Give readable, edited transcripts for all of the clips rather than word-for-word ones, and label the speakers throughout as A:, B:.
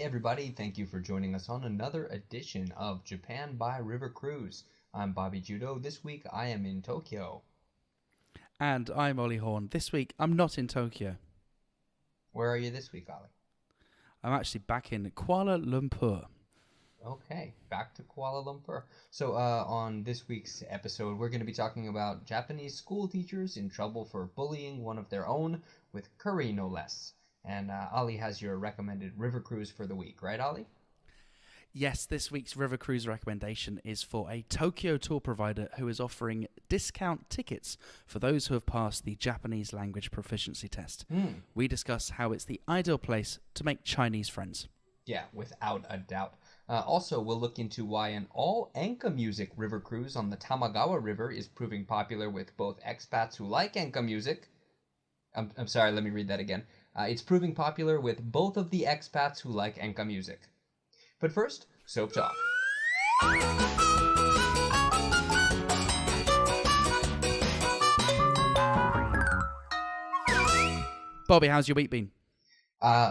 A: Hey everybody, thank you for joining us on another edition of Japan by River Cruise. I'm Bobby Judo. This week I am in Tokyo.
B: And I'm Ollie Horn. This week I'm not in Tokyo.
A: Where are you this week, Ollie?
B: I'm actually back in Kuala Lumpur.
A: Okay, back to Kuala Lumpur. So on this week's episode, we're going to be talking about Japanese school teachers in trouble for bullying one of their own with curry, no less. And Ollie has your recommended river cruise for the week, right, Ollie?
B: Yes, this week's river cruise recommendation is for a Tokyo tour provider who is offering discount tickets for those who have passed the Japanese language proficiency test. We discuss how it's the ideal place to make Chinese friends.
A: Yeah, without a doubt. Also, we'll look into why an all-Enka music river cruise on the Tamagawa River is proving popular with both expats who like Enka music. I'm sorry, let me read that again. It's proving popular with both of the expats who like Enka music. But first, soap talk.
B: Bobby, how's your week been?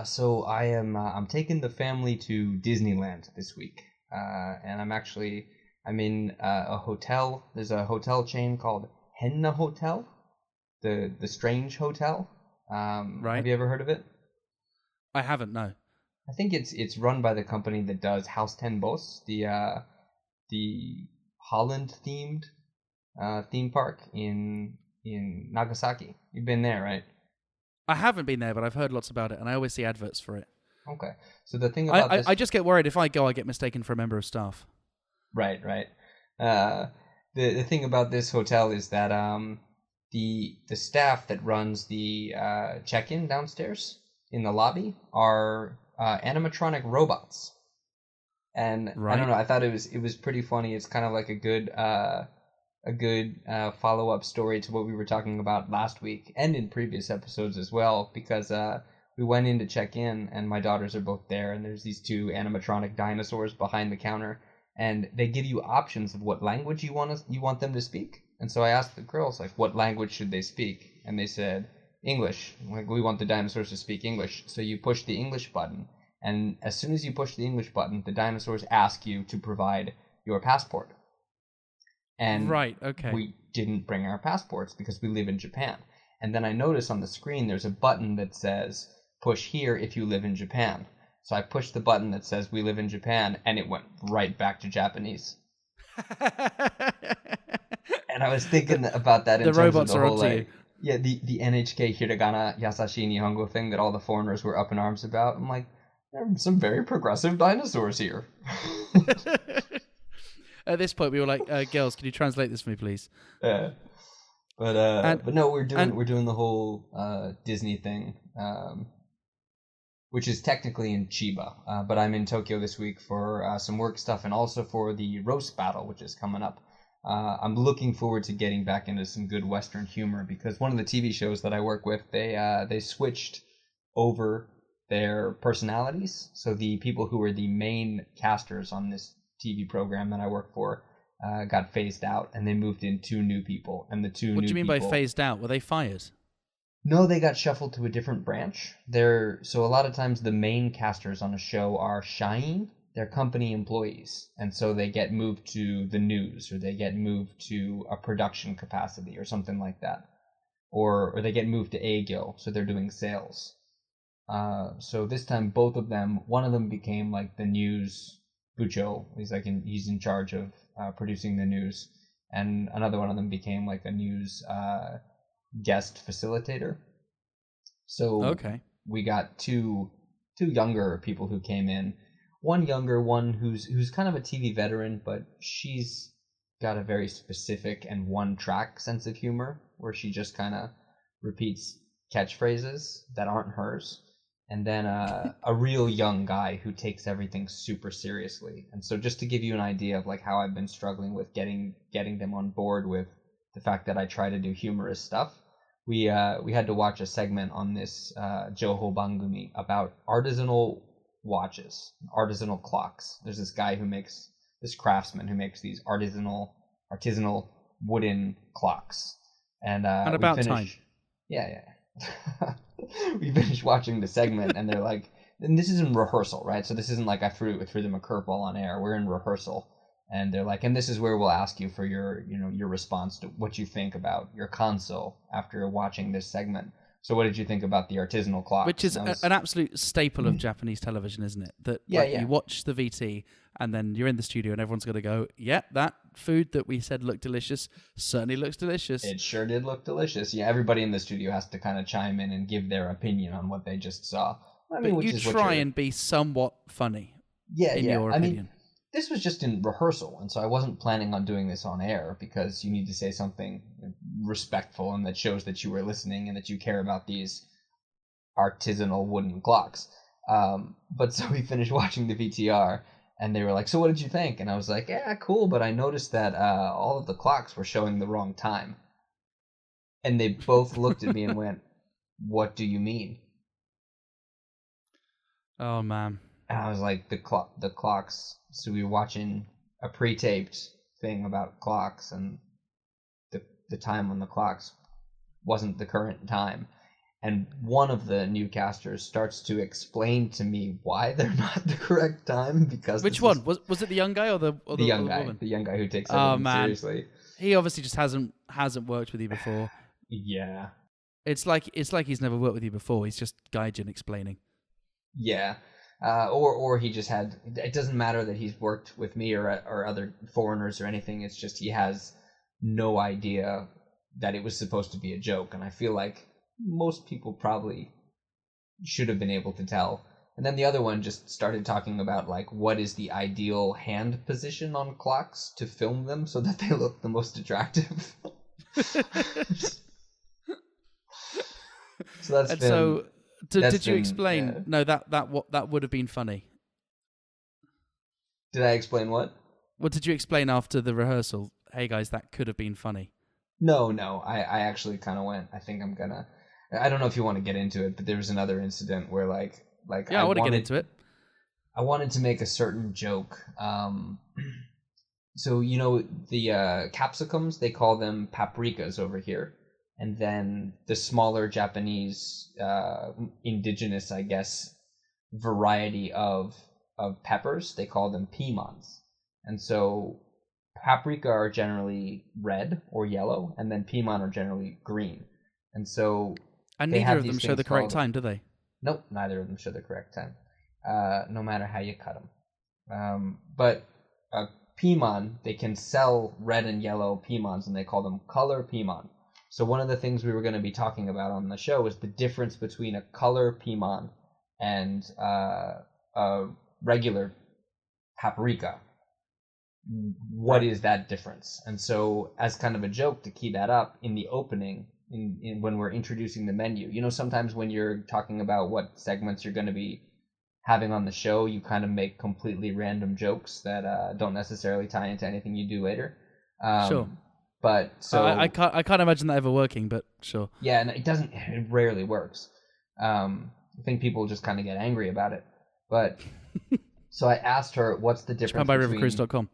A: So I'm taking the family to Disneyland this week, and I'm in a hotel. There's a hotel chain called Henna Hotel, the Strange Hotel.
B: Right.
A: Have you ever heard of it?
B: I haven't, no.
A: I think it's run by the company that does House Ten Bos, the Holland themed theme park in Nagasaki. You've been there, right?
B: I haven't been there, but I've heard lots about it, and I always see adverts for it.
A: Okay. So the thing about this...
B: I just get worried if I go, I get mistaken for a member of staff.
A: Right. The thing about this hotel is that the staff that runs the check-in downstairs in the lobby are animatronic robots. And
B: right.
A: I don't know, I thought it was pretty funny. It's kind of like a good follow-up story to what we were talking about last week and in previous episodes as well, because we went in to check in and my daughters are both there, and there's these two animatronic dinosaurs behind the counter, and they give you options of what language you want them to speak. And so I asked the girls, like, what language should they speak? And they said English. Like, we want the dinosaurs to speak English. So you push the English button, and as soon as you push the English button, the dinosaurs ask you to provide your passport. And
B: right, okay.
A: We didn't bring our passports because we live in Japan. And then I notice on the screen there's a button that says, push here if you live in Japan. So I pushed the button that says we live in Japan, and it went right back to Japanese. And I was thinking about that in terms
B: robots
A: of the
B: are
A: whole,
B: up to
A: like, yeah, the NHK Hiragana Yasashi Nihongo thing that all the foreigners were up in arms about. I'm like, there are some very progressive dinosaurs here.
B: At this point, we were like, girls, can you translate this for me, please?
A: Yeah. But no, we're doing the whole Disney thing, which is technically in Chiba. But I'm in Tokyo this week for some work stuff and also for the roast battle, which is coming up. I'm looking forward to getting back into some good Western humor, because one of the TV shows that I work with, they switched over their personalities. So the people who were the main casters on this TV program that I work for got phased out, and they moved in two new people. And the two new people... What
B: do you mean by phased out? Were they fired?
A: No, they got shuffled to a different branch. So a lot of times the main casters on a show are shain. They're company employees, and so they get moved to the news, or they get moved to a production capacity or something like that, or they get moved to Eigyo, so they're doing sales. So this time, both of them, one of them became like the news bucho. He's in charge of producing the news, and another one of them became like a news guest facilitator. So
B: okay.
A: We got two younger people who came in. One younger one who's kind of a TV veteran, but she's got a very specific and one-track sense of humor, where she just kind of repeats catchphrases that aren't hers. And then a real young guy who takes everything super seriously. And so just to give you an idea of like how I've been struggling with getting them on board with the fact that I try to do humorous stuff, we had to watch a segment on this Joho Bangumi about artisanal watches, artisanal clocks. There's this craftsman who makes these artisanal wooden clocks. And
B: about time.
A: Yeah. We finished watching the segment, and they're like, and this is in rehearsal, right? So this isn't like I threw them a curveball on air. We're in rehearsal, and they're like, and this is where we'll ask you for your your response to what you think about your console after watching this segment. So what did you think about the artisanal clocks?
B: Which is an absolute staple of Japanese television, isn't it? That you watch the VT and then you're in the studio and everyone's going to go, yeah, that food that we said looked delicious certainly looks delicious.
A: It sure did look delicious. Yeah, everybody in the studio has to kind of chime in and give their opinion on what they just saw. I mean,
B: but you try and be somewhat funny.
A: Yeah,
B: in your opinion.
A: This was just in rehearsal, and so I wasn't planning on doing this on air because you need to say something respectful and that shows that you were listening and that you care about these artisanal wooden clocks. But so we finished watching the VTR, and they were like, so what did you think? And I was like, yeah, cool, but I noticed that all of the clocks were showing the wrong time. And they both looked at me and went, what do you mean?
B: Oh, man.
A: And I was like, the clocks. So we were watching a pre-taped thing about clocks, and the time on the clocks wasn't the current time. And one of the newcasters starts to explain to me why they're not the correct time because
B: which one was it? The young guy or the
A: young guy?
B: Woman?
A: The young guy who takes everything seriously.
B: He obviously just hasn't worked with you before.
A: Yeah.
B: It's like he's never worked with you before. He's just gaijin explaining.
A: Yeah. Or he just had. It doesn't matter that he's worked with me or other foreigners or anything. It's just he has no idea that it was supposed to be a joke, and I feel like most people probably should have been able to tell. And then the other one just started talking about like what is the ideal hand position on clocks to film them so that they look the most attractive. So that's
B: did you explain? Yeah. No, that would have been funny.
A: Did I explain what?
B: What did you explain after the rehearsal? Hey guys, that could have been funny.
A: No. I actually kind of went. I think I'm gonna. I don't know if you want to get into it, but there was another incident where like
B: yeah, I want to get into it.
A: I wanted to make a certain joke. So the capsicums, they call them paprikas over here. And then the smaller Japanese, indigenous, I guess, variety of peppers, they call them pimans. And so paprika are generally red or yellow, and then piman are generally green. And so
B: and neither of them show the correct time, do they?
A: Nope, neither of them show the correct time, no matter how you cut them. But piman, they can sell red and yellow pimans, and they call them color piman. So one of the things we were going to be talking about on the show is the difference between a color piman and a regular paprika. What is that difference? And so as kind of a joke to key that up in the opening, in when we're introducing the menu, sometimes when you're talking about what segments you're going to be having on the show, you kind of make completely random jokes that don't necessarily tie into anything you do later.
B: Sure.
A: But so
B: I can't imagine that ever working, but sure.
A: Yeah, and it rarely works. I think people just kind of get angry about it. But so I asked her, what's the difference
B: by rivercruise.com.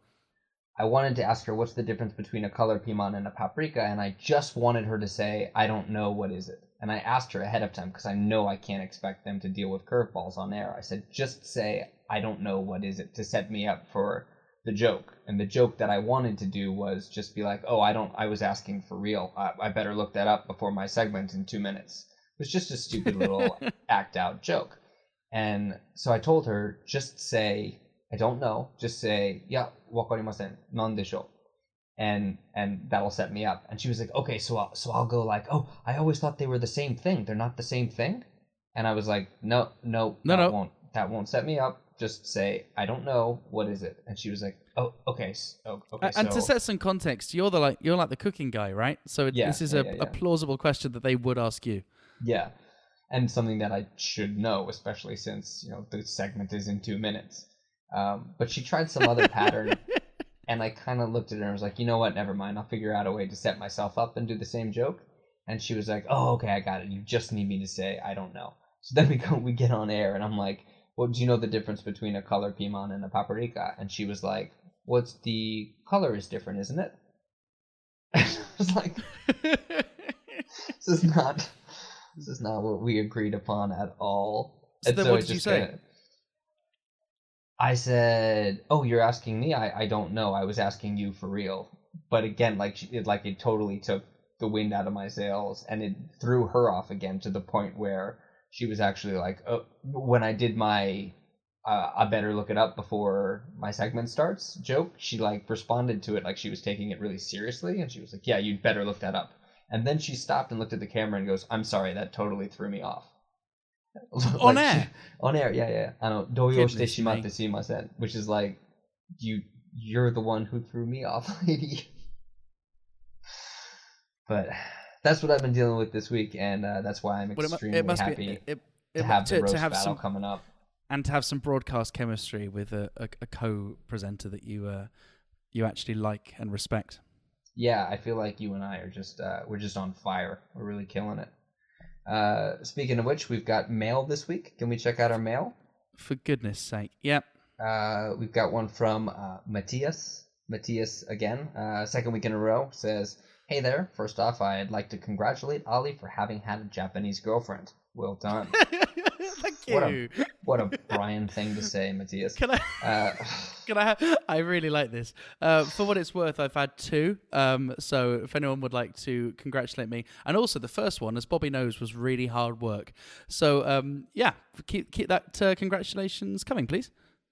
A: I wanted to ask her what's the difference between a color piman and a paprika, and I just wanted her to say, I don't know, what is it? And I asked her ahead of time because I know I can't expect them to deal with curveballs on air. I said, just say, I don't know, what is it, to set me up for the joke. And the joke that I wanted to do was just be like, I was asking for real. I better look that up before my segment in 2 minutes. It was just a stupid little act out joke. And so I told her, just say, I don't know. Just say, yeah, wakarimasen, nan desho. And that'll set me up. And she was like, okay, so I'll go like, oh, I always thought they were the same thing. They're not the same thing? And I was like, no, that won't set me up. Just say, I don't know, what is it? And she was like, oh, okay. Okay.
B: And to set some context, you're like the cooking guy, right? So this is a plausible question that they would ask you. Yeah.
A: And something that I should know, especially since, the segment is in 2 minutes. But she tried some other pattern, and I kind of looked at her and was like, you know what, never mind. I'll figure out a way to set myself up and do the same joke. And she was like, oh, okay, I got it. You just need me to say, I don't know. So then we get on air, and I'm like, well, do you know the difference between a color piman and a paprika? And she was like, what's the color is different, isn't it? And I was like, this is not what we agreed upon at all.
B: So
A: And
B: then
A: so
B: what
A: it
B: did you
A: just
B: say?
A: kind of, I said, "Oh, you're asking me? I don't know. I was asking you for real." But again, it totally took the wind out of my sails, and it threw her off again to the point where she was actually like, oh, when I did my I better look it up before my segment starts joke, she like responded to it like she was taking it really seriously, and she was like, "Yeah, you'd better look that up." And then she stopped and looked at the camera and goes, "I'm sorry, that totally threw me off."
B: On
A: Like she
B: air?
A: on air, yeah, yeah. Doyo shite
B: Goodness me.
A: shimatte sumimasen, which is like you're the one who threw me off, lady. But that's what I've been dealing with this week, and that's why I'm
B: Well, it
A: extremely
B: must be
A: happy to
B: it
A: have the
B: to
A: roast
B: have
A: battle
B: some
A: coming up.
B: and to have some broadcast chemistry with a co-presenter that you actually like and respect.
A: Yeah, I feel like you and I are just we're just on fire. We're really killing it. Speaking of which, we've got mail this week. Can we check out our mail?
B: For goodness sake. Yep.
A: We've got one from Matthias. Matthias again, second week in a row, says, "Hey there. First off, I'd like to congratulate Ollie for having had a Japanese girlfriend. Well done."
B: Thank you.
A: What a Brian thing to say, Matthias.
B: Can I?
A: Uh,
B: I really like this. For what it's worth, I've had two. So if anyone would like to congratulate me, and also the first one, as Bobby knows, was really hard work. So yeah, keep that congratulations coming, please.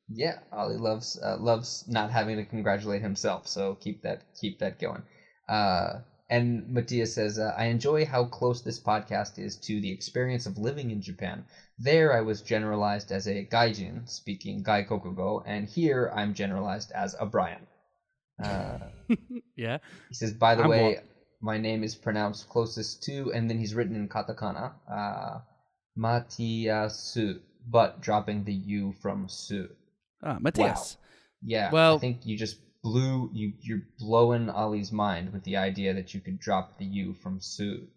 A: yeah, Ollie loves not having to congratulate himself, so keep that going. And Matthias says, "I enjoy how close this podcast is to the experience of living in Japan. There, I was generalized as a gaijin, speaking Gaikokugo, and here I'm generalized as a Brian."
B: Yeah.
A: He says, "By the
B: And
A: way,
B: what?
A: my name is pronounced closest to," and then he's written in katakana, Matiyasu, but dropping the U from su. Wow.
B: Matthias.
A: Yeah, I
B: Well,
A: think you're blowing Ollie's mind with the idea that you could drop the U from Sue.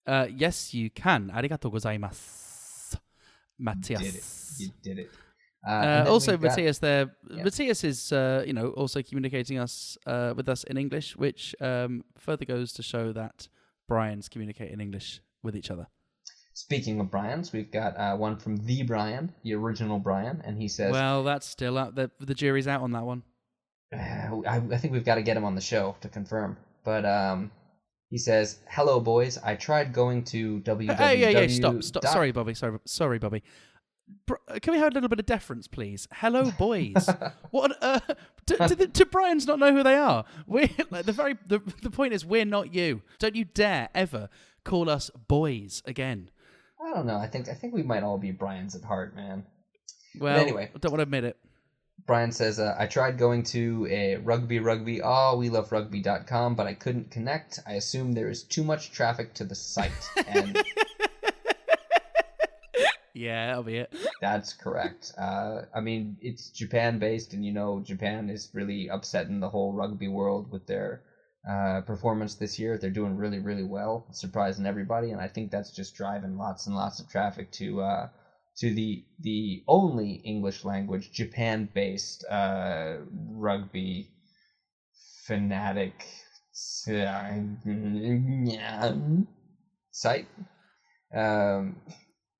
B: yes, you can. Arigatou gozaimasu,
A: Matthias. You did it.
B: Also, Matthias there.
A: Yeah.
B: Matthias is, also communicating with us in English, which further goes to show that Brian's communicate in English with each other.
A: Speaking of Brian's, we've got one from the Brian, the original Brian, and he says,
B: "Well, that's still out. The jury's out on that one."
A: I think we've got to get him on the show to confirm. But he says, "Hello, boys. I tried going to www."
B: Hey, stop. Sorry, Bobby. Sorry, Bobby. Can we have a little bit of deference, please? Hello, boys. What? Do Brian's not know who they are? We're like the point is we're not you. Don't you dare ever call us boys again.
A: I don't know. I think we might all be Brian's at heart, man.
B: Well,
A: but anyway,
B: I don't want to admit it.
A: Brian says, "I tried going to a rugby, we love rugby.com, but I couldn't connect. I assume there is too much traffic to the site." And
B: yeah, that'll be it.
A: That's correct. I mean, it's Japan-based, and Japan is really upsetting the whole rugby world with their performance this year. They're doing really, really well, surprising everybody, and I think that's just driving lots and lots of traffic to the only English language Japan-based rugby fanatic site.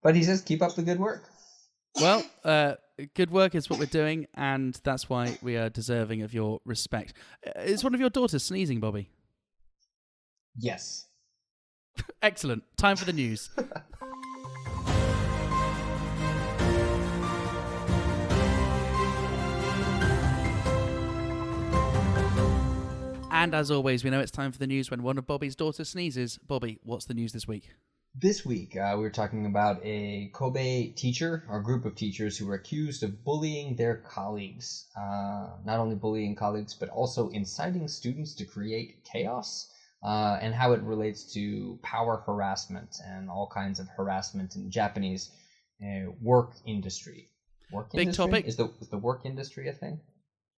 A: But he says, "Keep up the good work."
B: Well, good work is what we're doing, and that's why we are deserving of your respect. Is one of your daughters sneezing, Bobby?
A: Yes.
B: Excellent. Time for the news. And as always, we know it's time for the news when one of Bobby's daughters sneezes. Bobby, what's the news this week?
A: This week, we were talking about a Kobe teacher, or group of teachers, who were accused of bullying their colleagues. Not only bullying colleagues, but also inciting students to create chaos, and how it relates to power harassment and all kinds of harassment in Japanese work industry.
B: Big topic.
A: Is the work industry a thing?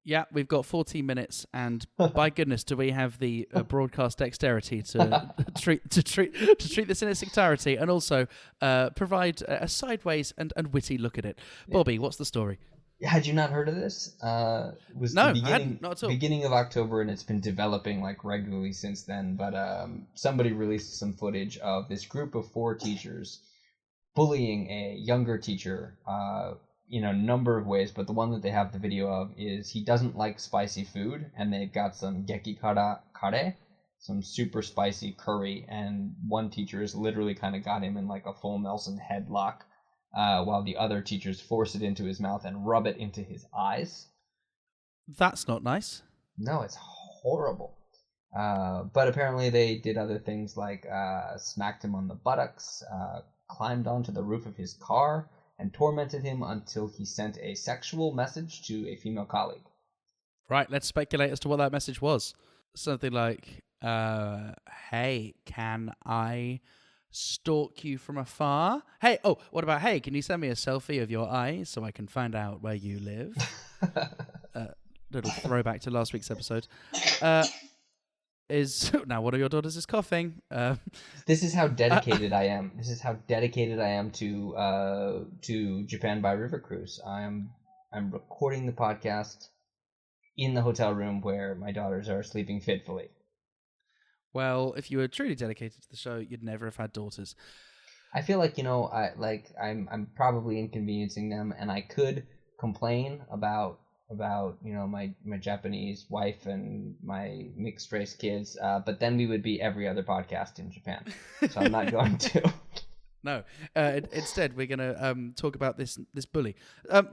B: Yeah, we've got 14 minutes, and by goodness, do we have the broadcast dexterity to treat this in its entirety, and also provide a sideways and witty look at it. Bobby, what's the story?
A: Had you not heard of this? It was
B: no,
A: the
B: I hadn't. Not at all.
A: Beginning of October, and it's been developing like regularly since then. But somebody released some footage of this group of 4 teachers bullying a younger teacher in a number of ways, but the one that they have the video of is he doesn't like spicy food, and they've got some gekikara kare, some super spicy curry, and one teacher has literally kind of got him in like a full Nelson headlock, while the other teachers force it into his mouth and rub it into his eyes.
B: That's not nice.
A: No, it's horrible. But apparently they did other things like smacked him on the buttocks, climbed onto the roof of his car, and tormented him until he sent a sexual message to a female colleague.
B: Right, let's speculate as to what that message was. Something like, hey, can I stalk you from afar? Hey, oh, what about, hey, can you send me a selfie of your eyes so I can find out where you live? Little throwback to last week's episode. Now one of your daughters is coughing.
A: This is how dedicated I am. This is how dedicated I am to Japan by River Cruise. I'm recording the podcast in the hotel room where my daughters are sleeping fitfully.
B: Well, if you were truly dedicated to the show, you'd never have had daughters.
A: I feel like, I'm probably inconveniencing them, and I could complain about my Japanese wife and my mixed race kids, but then we would be every other podcast in Japan, so I'm not going to.
B: No, instead we're going to talk about this bully.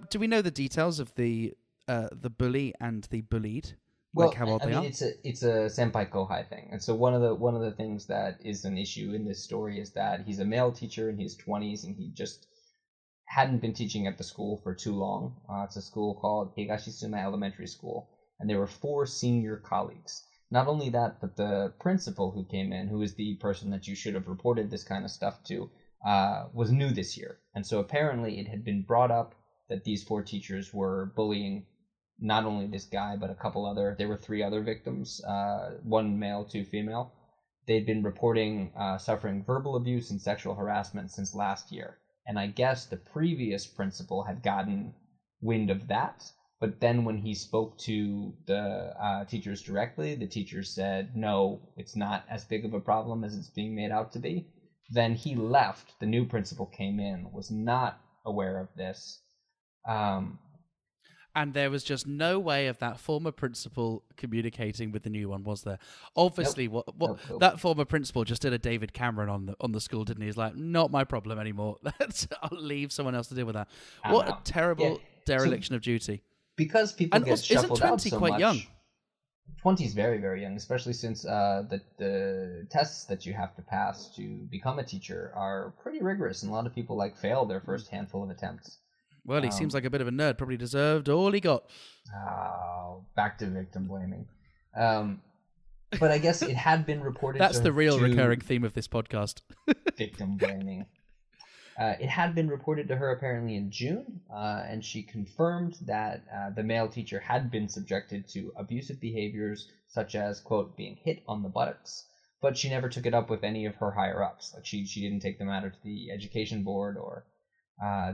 B: Do we know the details of the bully and the bullied?
A: Well,
B: like how old they are?
A: it's a senpai kohai thing, and so one of the things that is an issue in this story is that he's a male teacher in his 20s, and he just hadn't been teaching at the school for too long. It's a school called Higashisume Elementary School, and there were 4 senior colleagues. Not only that, but the principal who came in, who is the person that you should have reported this kind of stuff to, was new this year. And so apparently it had been brought up that these 4 teachers were bullying not only this guy, but a couple other. There were 3 other victims, 1 male, 2 female. They'd been reporting suffering verbal abuse and sexual harassment since last year. And I guess the previous principal had gotten wind of that, but then when he spoke to the teachers directly, the teachers said, no, it's not as big of a problem as it's being made out to be. Then he left. The new principal came in, was not aware of this.
B: And there was just no way of that former principal communicating with the new one, was there? Obviously, nope. That former principal just did a David Cameron on the school, didn't he? He's like, not my problem anymore. I'll leave someone else to deal with that. What a terrible dereliction of duty.
A: Because people get shuffled out so much.
B: Isn't 20 quite young?
A: 20 is very, very young, especially since the tests that you have to pass to become a teacher are pretty rigorous, and a lot of people fail their first handful of attempts.
B: Well, he seems like a bit of a nerd. Probably deserved all he got.
A: Back to victim blaming. But I guess it had been reported.
B: That's the real recurring theme of this podcast.
A: Victim blaming. It had been reported to her apparently in June, and she confirmed that the male teacher had been subjected to abusive behaviors, such as, quote, being hit on the buttocks. But she never took it up with any of her higher-ups. She didn't take the matter to the education board or...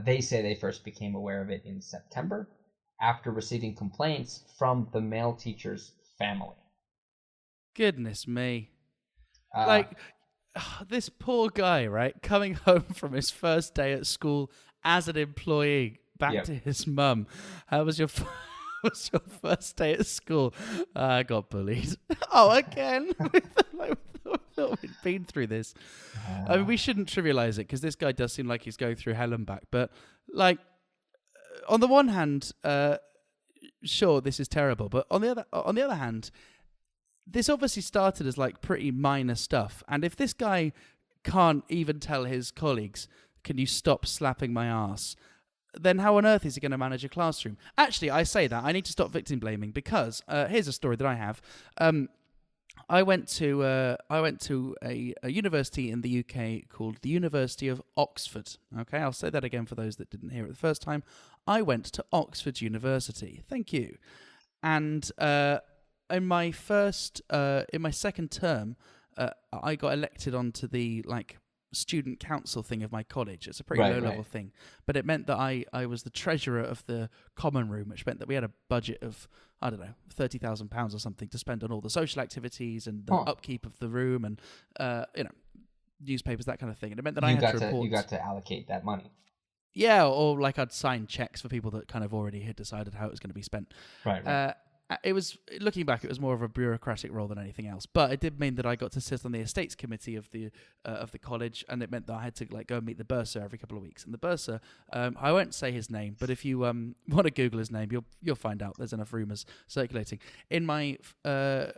A: they say they first became aware of it in September after receiving complaints from the male teacher's family.
B: Goodness me. This poor guy, right? Coming home from his first day at school as an employee back to his mum. How was your first day at school? I got bullied. Oh, again? We've been through this. I mean, we shouldn't trivialize it because this guy does seem like he's going through hell and back. But, on the one hand, sure, this is terrible. But on the other hand, this obviously started as pretty minor stuff. And if this guy can't even tell his colleagues, "Can you stop slapping my ass?" then how on earth is he going to manage a classroom? Actually, I say that I need to stop victim blaming because here's a story that I have. I went to a university in the UK called the University of Oxford. Okay, I'll say that again for those that didn't hear it the first time. I went to Oxford University. Thank you. And in my second term, I got elected onto the student council thing of my college. It's a pretty low-level thing, but it meant that I was the treasurer of the common room, which meant that we had a budget of, I don't know, £30,000 or something to spend on all the social activities and the upkeep of the room and newspapers, that kind of thing. And it meant that I
A: You
B: had
A: got
B: to report.
A: you got to allocate that money.
B: Yeah, or like I'd sign checks for people that kind of already had decided how it was going to be spent.
A: Right.
B: It was, looking back, it was more of a bureaucratic role than anything else. But it did mean that I got to sit on the estates committee of the college, and it meant that I had to like go and meet the bursar every couple of weeks. And the bursar, I won't say his name, but if you want to Google his name, you'll find out. There's enough rumors circulating. In my after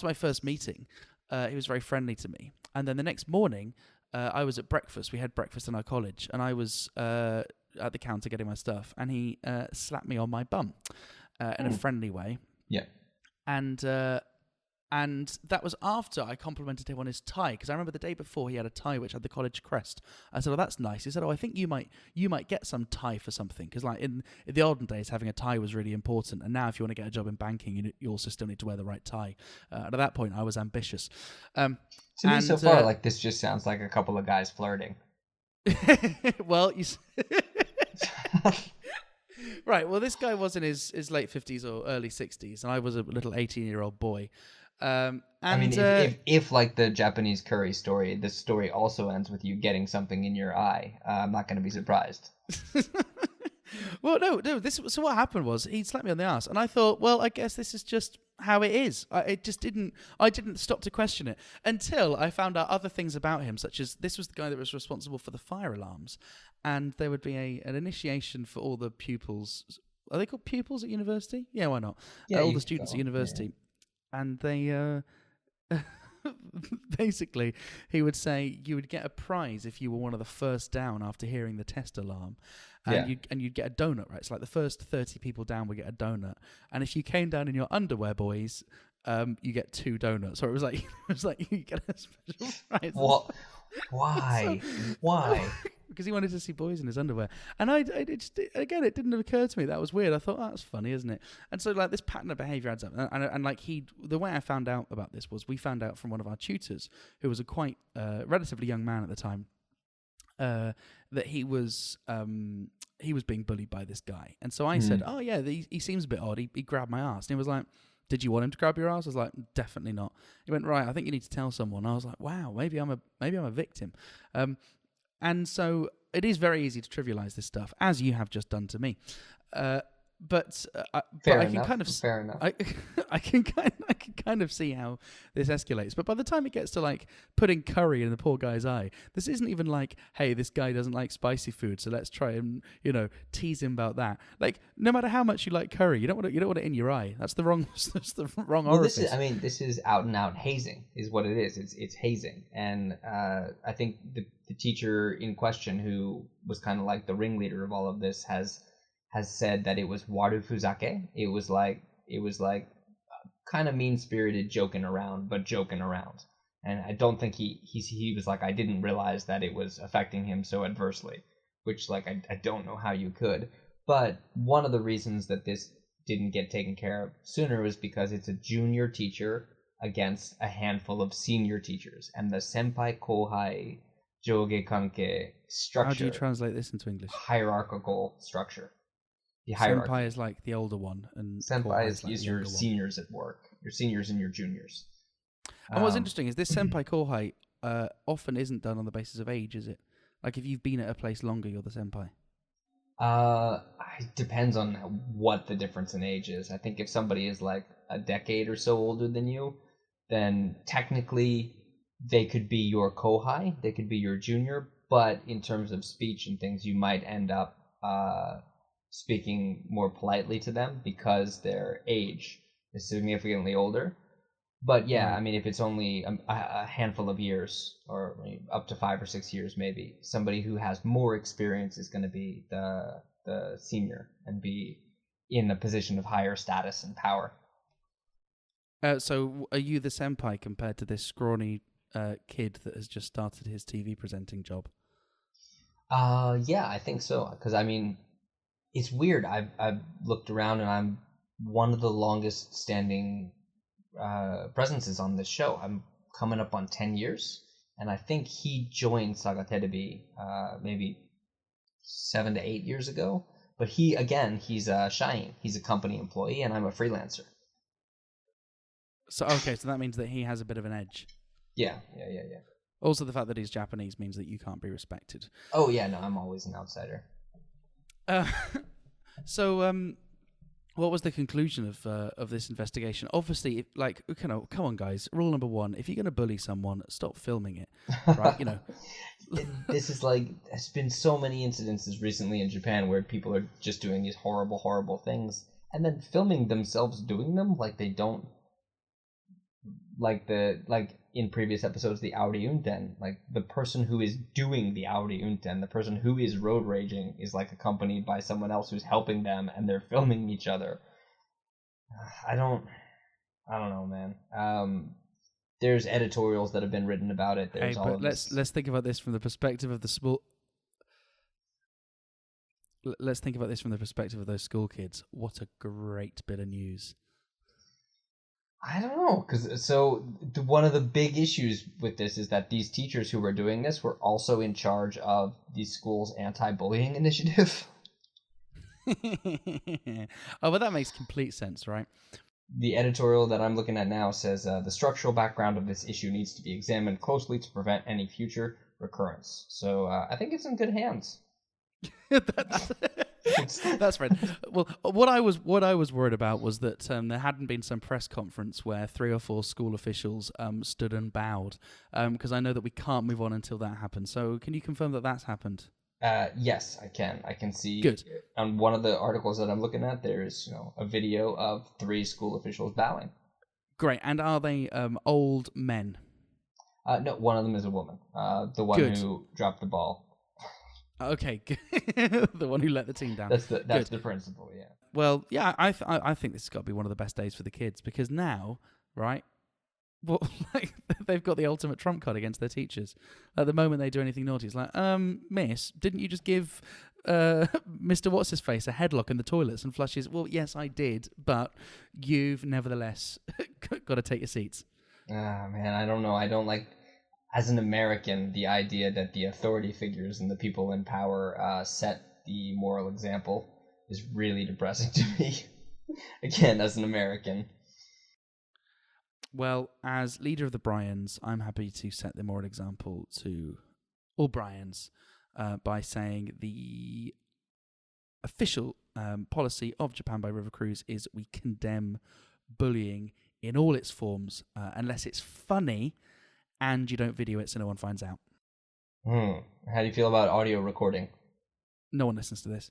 B: my first meeting, he was very friendly to me, and then the next morning, I was at breakfast. We had breakfast in our college, and I was at the counter getting my stuff, and he slapped me on my bum. In a friendly way.
A: Yeah.
B: And that was after I complimented him on his tie, because I remember the day before he had a tie which had the college crest. I said, "Oh, that's nice." He said, "Oh, I think you might get some tie for something, because like in the olden days, having a tie was really important, and now if you want to get a job in banking, you also still need to wear the right tie." And at that point, I was ambitious.
A: To me, so far, like this just sounds like a couple of guys flirting.
B: Well, you. Right, well, this guy was in his late 50s or early 60s, and I was a little 18-year-old boy. And
A: I mean, if like the Japanese curry story, the story also ends with you getting something in your eye, I'm not going to be surprised.
B: Well, no. So what happened was he slapped me on the ass, and I thought, well, I guess this is just how it is. I didn't stop to question it until I found out other things about him, such as this was the guy that was responsible for the fire alarms, and there would be an initiation for all the pupils. Are they called pupils at university? Yeah, why not?
A: Yeah,
B: all the students at university, and they. Basically, he would say you would get a prize if you were one of the first down after hearing the test alarm, and you'd get a donut, right? So like the first 30 people down would get a donut, and if you came down in your underwear, boys, you get 2 donuts. Or it was like you get a special prize.
A: What? Why? Why?
B: Because he wanted to see boys in his underwear, and it didn't occur to me that was weird. I thought, that's funny, isn't it? And so like this pattern of behaviour adds up, and like the way I found out about this was we found out from one of our tutors, who was a quite relatively young man at the time, that he was being bullied by this guy, and so I said, "Oh yeah, he seems a bit odd. He grabbed my ass," and he was like, "Did you want him to grab your ass?" I was like, "Definitely not." He went, "Right, I think you need to tell someone." I was like, "Wow, maybe I'm a victim." And so it is very easy to trivialize this stuff, as you have just done to me. But I can kind of
A: fair enough.
B: I can kind of see how this escalates. But by the time it gets to like putting curry in the poor guy's eye, this isn't even like, hey, this guy doesn't like spicy food, so let's try and tease him about that. Like, no matter how much you like curry, you don't want it in your eye. That's the wrong orifice.
A: This is out and out hazing, is what it is. It's hazing, and I think the teacher in question, who was kind of like the ringleader of all of this, has said that it was warufuzake. It was like kind of mean-spirited joking around, and I don't think he was like, I didn't realize that it was affecting him so adversely, which like I don't know how you could. But one of the reasons that this didn't get taken care of sooner was because it's a junior teacher against a handful of senior teachers, and the senpai kohai joge kanke structure.
B: How do you translate this into English?
A: Hierarchical structure. The
B: hierarchy. Senpai is like the older one, and
A: senpai is your seniors at work, your seniors and your juniors.
B: And what's interesting is this senpai kohai often isn't done on the basis of age, is it? Like if you've been at a place longer, you're the senpai.
A: It depends on what the difference in age is. I think if somebody is like a decade or so older than you, then technically they could be your kohai, they could be your junior, but in terms of speech and things, you might end up speaking more politely to them because their age is significantly older. But yeah, right. I mean, if it's only a handful of years, or up to 5 or 6 years maybe, somebody who has more experience is going to be the senior and be in a position of higher status and power.
B: So are you the senpai compared to this scrawny kid that has just started his TV presenting job?
A: Yeah, I think so. Because I mean, it's weird. I've looked around, and I'm one of the longest standing presences on this show. I'm coming up on 10 years, and I think he joined Saga Terebi maybe 7 to 8 years ago. But he's a Shine. He's a company employee, and I'm a freelancer.
B: So okay, so that means that he has a bit of an edge.
A: Yeah.
B: Also, the fact that he's Japanese means that you can't be respected.
A: Oh yeah, no, I'm always an outsider.
B: So, what was the conclusion of this investigation? Obviously, come on, guys. Rule number 1: if you're going to bully someone, stop filming it. Right?
A: This is there's been so many incidences recently in Japan where people are just doing these horrible, horrible things and then filming themselves doing them. They don't, in previous episodes, the Audi Unten, the person who is doing the Audi Unten, the person who is road raging is accompanied by someone else who's helping them, and they're filming each other. I don't know, man. There's editorials that have been written about it. There's
B: let's think about this from the perspective of the small. Let's think about this from the perspective of those school kids. What a great bit of news.
A: I don't know, because one of the big issues with this is that these teachers who were doing this were also in charge of the school's anti-bullying initiative.
B: Oh, but that makes complete sense, right?
A: The editorial that I'm looking at now says the structural background of this issue needs to be examined closely to prevent any future recurrence. So I think it's in good hands.
B: That's right. Well, what I was worried about was that there hadn't been some press conference where 3 or 4 school officials stood and bowed, because I know that we can't move on until that happens. So can you confirm that that's happened?
A: Yes, I can. I can see.
B: Good.
A: On one of the articles that I'm looking at, there's a video of 3 school officials bowing.
B: Great. And are they old men?
A: No, one of them is a woman. The one
B: Good.
A: who dropped the ball.
B: Okay, the one who let the team down.
A: That's the principle, yeah.
B: Well, yeah, I think this has got to be one of the best days for the kids, because now, right, well, they've got the ultimate trump card against their teachers. At the moment they do anything naughty, it's miss, didn't you just give Mr. What's his face a headlock in the toilets and flushes? Well, yes, I did, but you've nevertheless got to take your seats.
A: Man, I don't know. I don't like. As an American, the idea that the authority figures and the people in power set the moral example is really depressing to me. Again, as an American.
B: Well, as leader of the Bryans, I'm happy to set the moral example to all Bryans by saying the official policy of Japan by River Cruise is we condemn bullying in all its forms, unless it's funny and you don't video it so no one finds out.
A: How do you feel about audio recording?
B: No one listens to this.